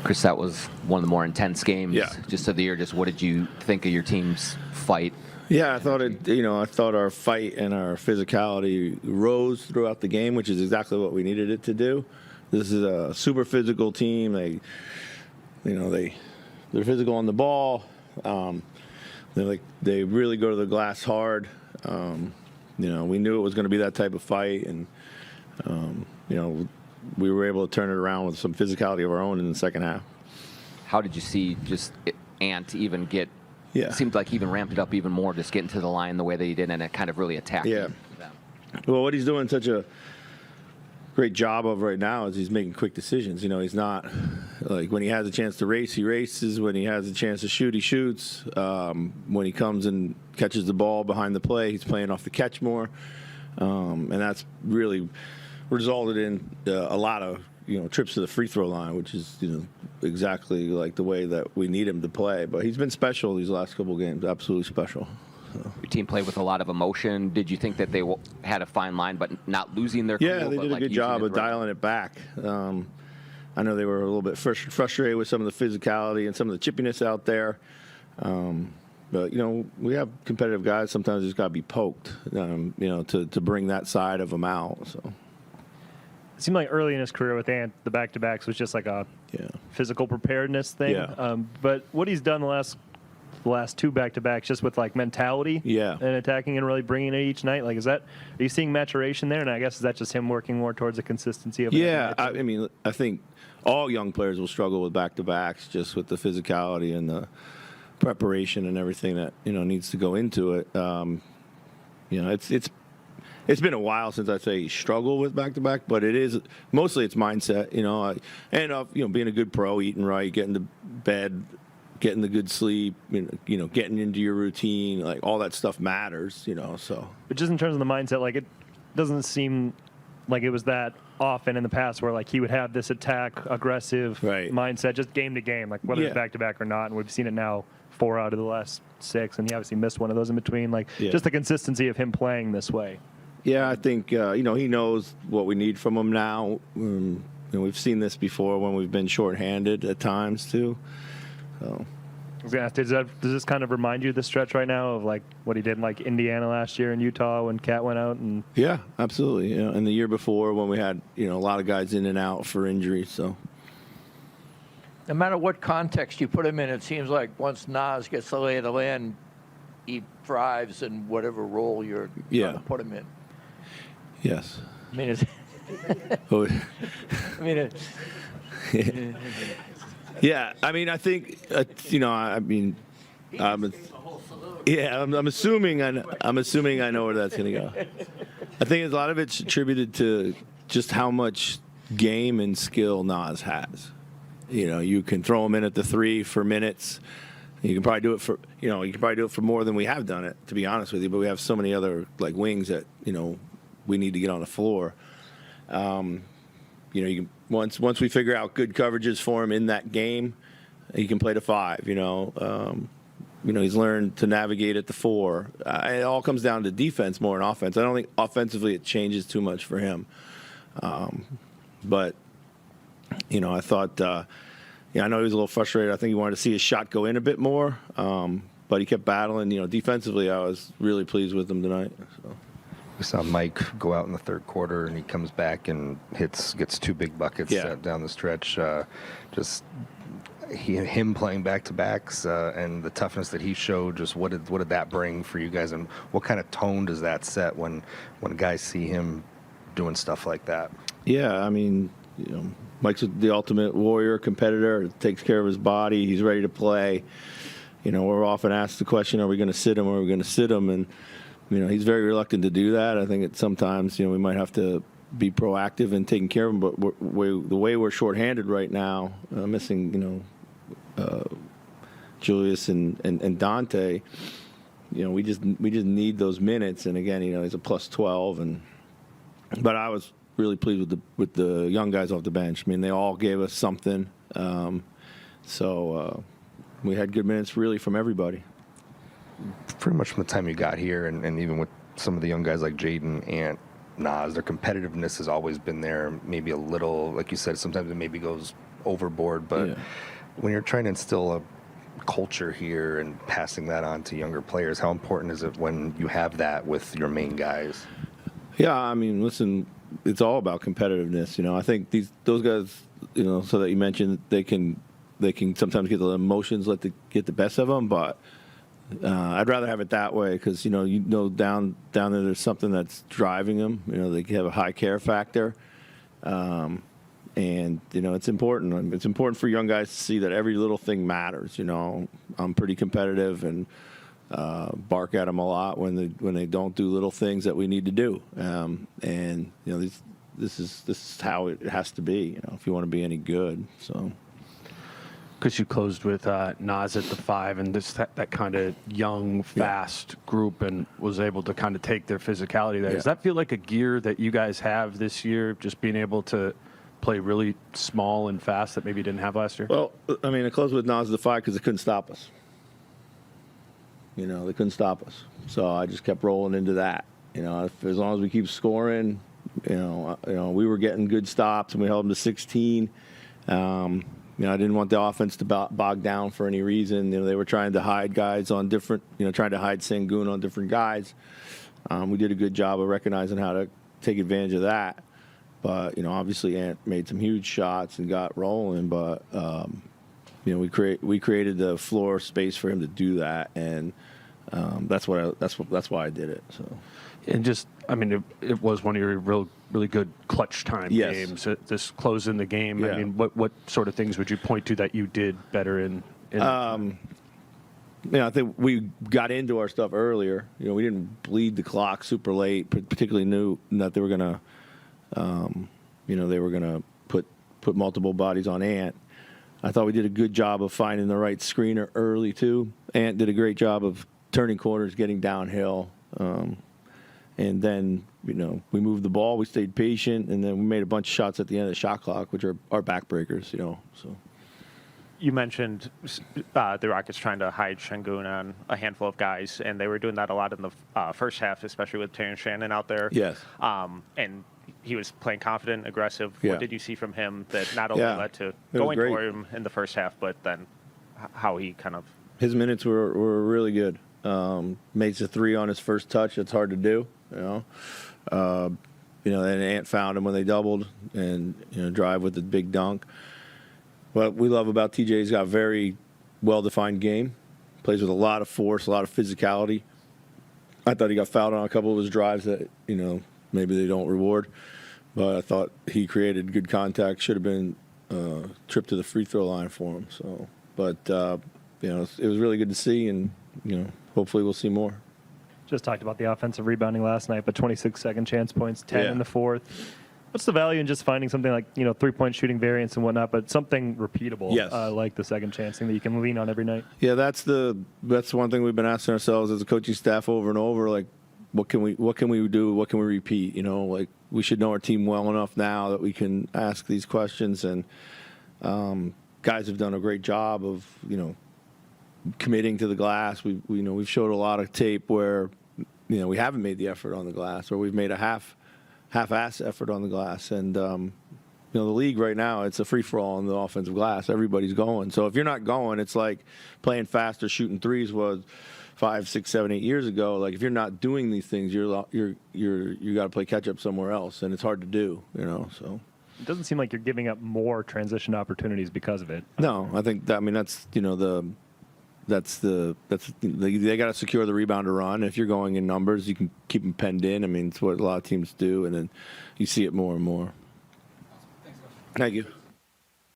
Chris, that was one of the more intense games just of the year. Just what did you think of your team's fight? Yeah, I thought I thought our fight and our physicality rose throughout the game, which is exactly what we needed it to do. This is a super physical team. They're physical on the ball. They really go to the glass hard. We knew it was going to be that type of fight, and we were able to turn it around with some physicality of our own in the second half. How did you see just Ant even get? Yeah, it seemed like he even ramped it up even more, just getting to the line the way that he did, and it kind of really attacked them. Well, what he's doing such a great job of right now is he's making quick decisions. He's not like when he has a chance to race, he races. When he has a chance to shoot, he shoots. When he comes and catches the ball behind the play, he's playing off the catch more, and that's really resulted in a lot of trips to the free throw line, which is exactly like the way that we need him to play. But he's been special these last couple of games, absolutely special. Your team played with a lot of emotion. Did you think that they had a fine line, but not losing their cool? Yeah, they did a good job of dialing it back. I know they were a little bit frustrated with some of the physicality and some of the chippiness out there. But, we have competitive guys. Sometimes it's got to be poked, to bring that side of them out. So. It seemed like early in his career with Ant, the back-to-backs was just like a physical preparedness thing. Yeah. But what he's done the last two back-to-backs just with like mentality and attacking and really bringing it each night, like are you seeing maturation there? And I guess is that just him working more towards the consistency of it? I think all young players will struggle with back-to-backs just with the physicality and the preparation and everything that needs to go into it. It's been a while since I say struggle with back-to-back, but it is mostly it's mindset, being a good pro, eating right, getting to bed, getting the good sleep, getting into your routine, like all that stuff matters, so. But just in terms of the mindset, like it doesn't seem like it was that often in the past where like he would have this aggressive mindset just game to game, like whether it's back-to-back or not, and we've seen it now 4 out of the last 6, and he obviously missed one of those in between, just the consistency of him playing this way. Yeah, I think, he knows what we need from him now. We've seen this before when we've been shorthanded at times, too. So. I was going to ask, does this kind of remind you of the stretch right now of, like, what he did in, like, Indiana last year in Utah when Cat went out? Yeah, absolutely. And the year before when we had, a lot of guys in and out for injuries, so. No matter what context you put him in, it seems like once Nas gets the lay of the land, he thrives in whatever role you're trying to put him in. Yes. I mean, I think I'm assuming I know where that's going to go. I think a lot of it's attributed to just how much game and skill Nas has. You can throw him in at the 3 for minutes. You can probably do it for more than we have done it, to be honest with you. But we have so many other wings that we need to get on the floor. You can once we figure out good coverages for him in that game, he can play the 5. He's learned to navigate at the 4. It all comes down to defense more than offense. I don't think offensively it changes too much for him. But I thought. I know he was a little frustrated. I think he wanted to see his shot go in a bit more, but he kept battling. Defensively, I was really pleased with him tonight. So. We saw Mike go out in the third quarter, and he comes back and gets 2 big buckets down the stretch. Him playing back-to-backs and the toughness that he showed. Just what did that bring for you guys, and what kind of tone does that set when guys see him doing stuff like that? Yeah, Mike's the ultimate warrior, competitor, takes care of his body. He's ready to play. We're often asked the question, are we going to sit him or are we going to sit him? And, he's very reluctant to do that. I think sometimes, we might have to be proactive in taking care of him. But the way we're shorthanded right now, missing, Julius and Dante, we just need those minutes. And, again, he's a plus 12. But I was really pleased with the young guys off the bench. They all gave us something. So we had good minutes really from everybody. Pretty much from the time you got here, and even with some of the young guys like Jaden, Ant, Nas. Their competitiveness has always been there. Maybe a little, like you said, sometimes it maybe goes overboard. But when you're trying to instill a culture here and passing that on to younger players, how important is it when you have that with your main guys? Yeah, I mean, listen, it's all about competitiveness. I think those guys, so that you mentioned, they can sometimes get the emotions get the best of them, but I'd rather have it that way because down there there's something that's driving them. They have a high care factor, and it's important. It's important for young guys to see that every little thing matters. I'm pretty competitive and bark at them a lot when they don't do little things that we need to do. And this is how it has to be. If you want to be any good. So. Because you closed with Nas at the 5 and that kind of young, fast group, and was able to kind of take their physicality there. Does that feel like a gear that you guys have this year, just being able to play really small and fast that maybe you didn't have last year? Well, I mean, I closed with Nas at the 5 because they couldn't stop us. They couldn't stop us. So I just kept rolling into that. As long as we keep scoring, we were getting good stops and we held them to 16. I didn't want the offense to bog down for any reason. They were trying to hide guys on different, trying to hide Sengun on different guys. We did a good job of recognizing how to take advantage of that. But, obviously Ant made some huge shots and got rolling. But, we created the floor space for him to do that. And that's why I did it. So. And just, I mean, it was one of your really good clutch time games. This closing the game. Yeah. I mean, what sort of things would you point to that you did better in I think we got into our stuff earlier. We didn't bleed the clock super late. Particularly knew that they were gonna, put multiple bodies on Ant. I thought we did a good job of finding the right screener early too. Ant did a great job of turning corners, getting downhill. And then, we moved the ball, we stayed patient, and then we made a bunch of shots at the end of the shot clock, which are our backbreakers, So. You mentioned the Rockets trying to hide Sengun on a handful of guys, and they were doing that a lot in the first half, especially with Terrence Shannon out there. Yes. And he was playing confident, aggressive. Yeah. What did you see from him that not only led to going for him in the first half, but then how he kind of... His minutes were really good. Makes a 3 on his first touch. That's hard to do, and Ant found him when they doubled and, drive with the big dunk. What we love about TJ, he's got a very well-defined game. Plays with a lot of force, a lot of physicality. I thought he got fouled on a couple of his drives that, maybe they don't reward. But I thought he created good contact. Should have been a trip to the free throw line for him. So, but, it was really good to see, and, hopefully we'll see more. Just talked about the offensive rebounding last night, but 26 second chance points, 10 in the fourth. What's the value in just finding something like, 3-point shooting variance and whatnot, but something repeatable, like the second chance thing that you can lean on every night? Yeah, that's one thing we've been asking ourselves as a coaching staff over and over. Like, what can we do? What can we repeat? We should know our team well enough now that we can ask these questions. And guys have done a great job of committing to the glass. We've showed a lot of tape where we haven't made the effort on the glass, or we've made a half-ass effort on the glass. And the league right now, it's a free-for-all on the offensive glass. Everybody's going. So if you're not going, it's like playing fast or shooting threes was 5, 6, 7, 8 years ago. Like, if you're not doing these things, you got to play catch up somewhere else, and it's hard to do. So. It doesn't seem like you're giving up more transition opportunities because of it. No, I think that, they got to secure the rebound to run. If you're going in numbers, you can keep them penned in. It's what a lot of teams do, and then you see it more and more. Thank you.